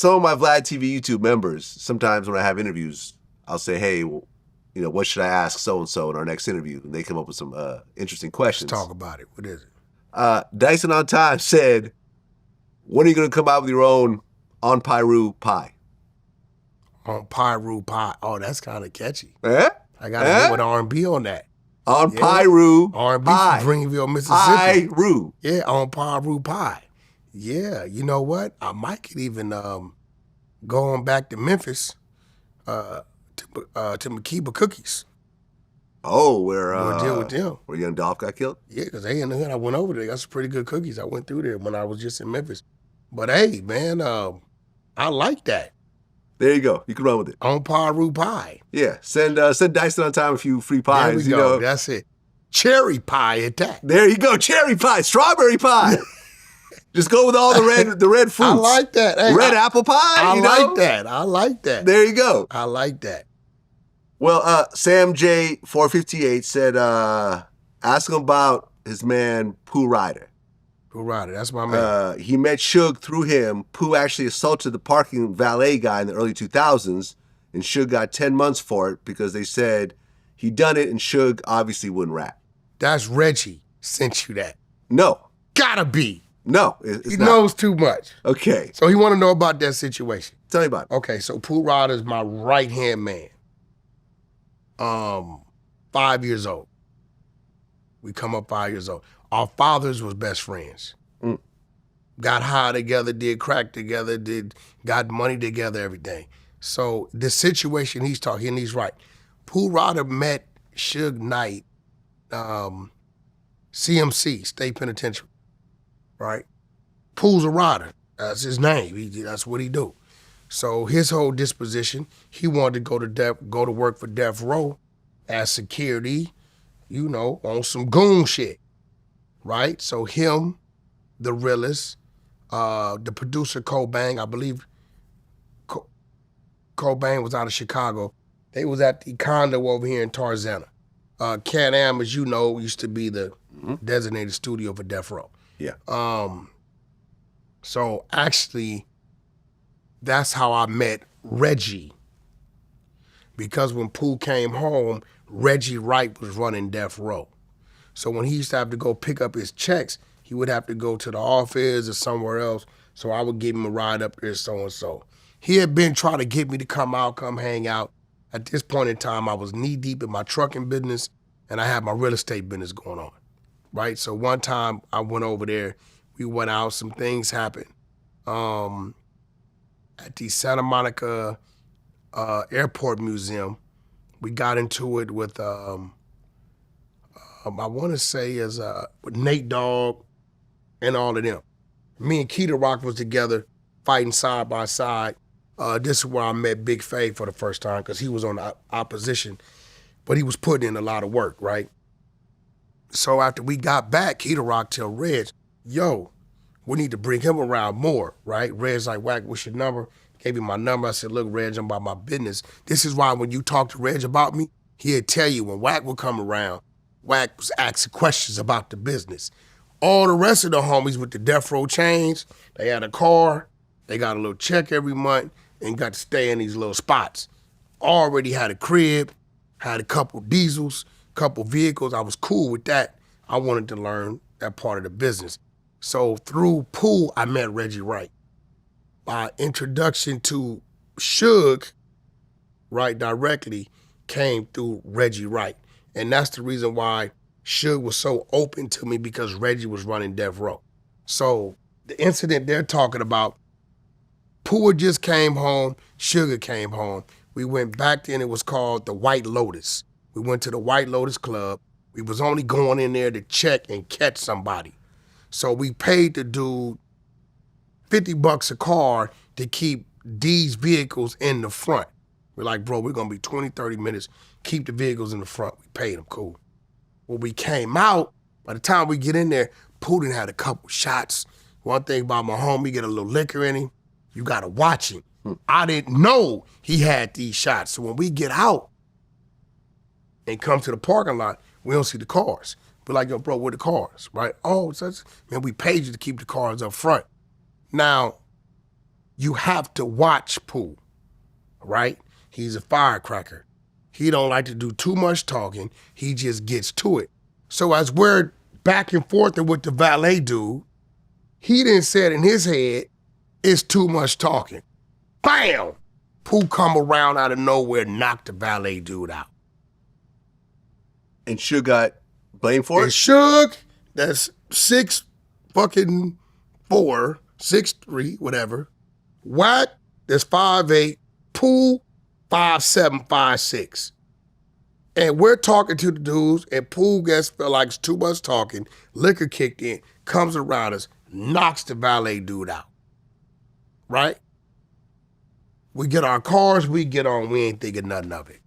some of my Vlad TV YouTube members, sometimes when I have interviews, I'll say, hey, well, you know, what should I ask so-and-so in our next interview? And they come up with some interesting questions. Let's talk about it. What is it? Dyson on Time said, when are you going to come out with your own On Pyru pie? On Pyru pie. Oh, that's kind of catchy. Eh? I got to get with R&B on that. On Pyru R&B pie. from Greenville, Mississippi. Pyru. Yeah, on Pyru pie. Yeah, you know what? I might could even go on back to Memphis to Makiba Cookies. Oh, where we'll deal with them. Where Young Dolph got killed? Yeah, because they in the hood. I went over there. They got some pretty good cookies. I went through there when I was just in Memphis. But hey, man, I like that. There you go. You can run with it. On Pyru pie. Yeah, send Dyson on Time a few free pies. There we go. Know. That's it. Cherry pie at that. There you go. Cherry pie, strawberry pie. Just go with all the red fruits. I like that. Hey, red apple pie. I like that. I like that. There you go. I like that. Well, Sam J 458 said, ask him about his man Pooh Ridah. Pooh Ridah, that's my man. He met Suge through him. Pooh actually assaulted the parking valet guy in the early 2000s, and Suge got 10 months for it because they said he done it, and Suge obviously wouldn't rap. That's Reggie sent you that. No. Gotta be. No, it's he not. knows too much. Okay. So he want to know about that situation. Tell me about it. Okay, so Pooh Ridah is my right-hand man. 5 years old. We come up 5 years old. Our fathers was best friends. Got high together, did crack together, got money together, everything. So the situation he's talking, and he's right. Pooh Ridah met Suge Knight, CMC, State Penitentiary, right? Pooh's a rider. That's his name. That's what he do. So his whole disposition, he wanted to go to work for Death Row as security, you know, on some goon shit, right? So him, the realist, the producer Cobain, I believe Cobain was out of Chicago. They was at the condo over here in Tarzana. Can-Am, as you know, used to be the designated studio for Death Row. Yeah. So actually, that's how I met Reggie. Because when Pooh came home, Reggie Wright was running Death Row. So when he used to have to go pick up his checks, he would have to go to the office or somewhere else. So I would give him a ride up there, so-and-so. He had been trying to get me to come out, come hang out. At this point in time, I was knee-deep in my trucking business, and I had my real estate business going on, right? So one time I went over there, we went out, some things happened. At the Santa Monica Airport Museum, we got into it with, I want to say with Nate Dogg and all of them. Me and Keita Rock was together, fighting side by side. This is where I met Big Faye for the first time because he was on the opposition, but he was putting in a lot of work, right? So after we got back, Keita Rock tell Reg, yo, we need to bring him around more, right? Reg's like, Wack, what's your number? Gave him my number. I said, look, Reg, I'm about my business. This is why when you talk to Reg about me, he'll tell you when Wack would come around, Wack was asking questions about the business. All the rest of the homies with the Death Row chains, they had a car, they got a little check every month, and got to stay in these little spots. Already had a crib, had a couple diesels, couple vehicles. I was cool with that. I wanted to learn that part of the business. So through Pooh, I met Reggie Wright. My introduction to Suge, right, directly came through Reggie Wright. And that's the reason why Suge was so open to me, because Reggie was running Death Row. So the incident they're talking about, Pooh just came home, Sugar came home. We went back then, it was called the White Lotus. We went to the White Lotus Club. We was only going in there to check and catch somebody. So we paid the dude $50 a car to keep these vehicles in the front. We're like, bro, we're gonna be 20, 30 minutes, keep the vehicles in the front. We paid him, cool. When we came out, by the time we get in there, Putin had a couple shots. One thing about my homie, get a little liquor in him, you gotta watch him. I didn't know he had these shots. So when we get out and come to the parking lot, we don't see the cars. We're like, yo, bro, where the cars, right? Oh, man, we paid you to keep the cars up front. Now, you have to watch Pooh, right? He's a firecracker. He don't like to do too much talking. He just gets to it. So as we're back and forth with the valet dude, he didn't say it in his head, it's too much talking. Bam! Pooh come around out of nowhere and knock the valet dude out. And Suge got blamed for And it? Suge, that's 6'4", 6'3", whatever. Wack, that's 5'8", Pooh, 5'7", 5'6". And we're talking to the dudes, and Pooh felt like it's too much talking. Liquor kicked in, comes around us, knocks the valet dude out. Right? We get our cars, we get on, we ain't thinking nothing of it.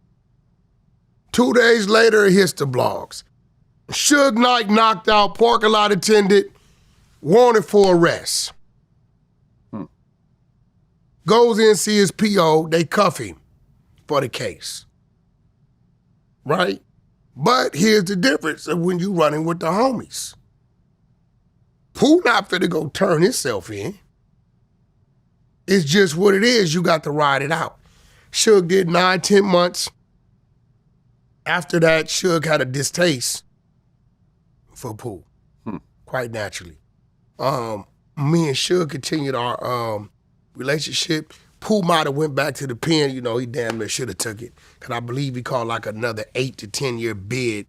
2 days later, it hits the blogs. Suge Knight knocked out parking lot attendant, wanted for arrest. Goes in, see his PO, they cuff him for the case. Right? But here's the difference of when you running with the homies. Pooh not finna go turn himself in. It's just what it is. You got to ride it out. Suge did 9, 10 months. After that, Suge had a distaste for Pooh, quite naturally. Me and Suge continued our relationship. Pooh might have went back to the pen. You know, he damn near should have took it. Because I believe he called like another 8 to 10 year bid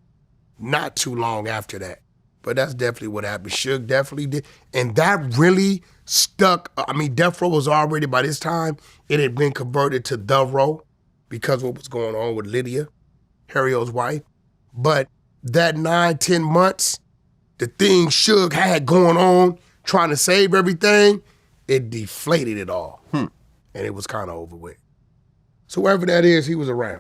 not too long after that. But that's definitely what happened. Suge definitely did. And that really stuck. I mean, Death Row was already, by this time, it had been converted to The Row because of what was going on with Lydia, Harrio's wife. But that 9, 10 months, the thing Suge had going on, trying to save everything, it deflated it all. And it was kind of over with. So whoever that is, he was around.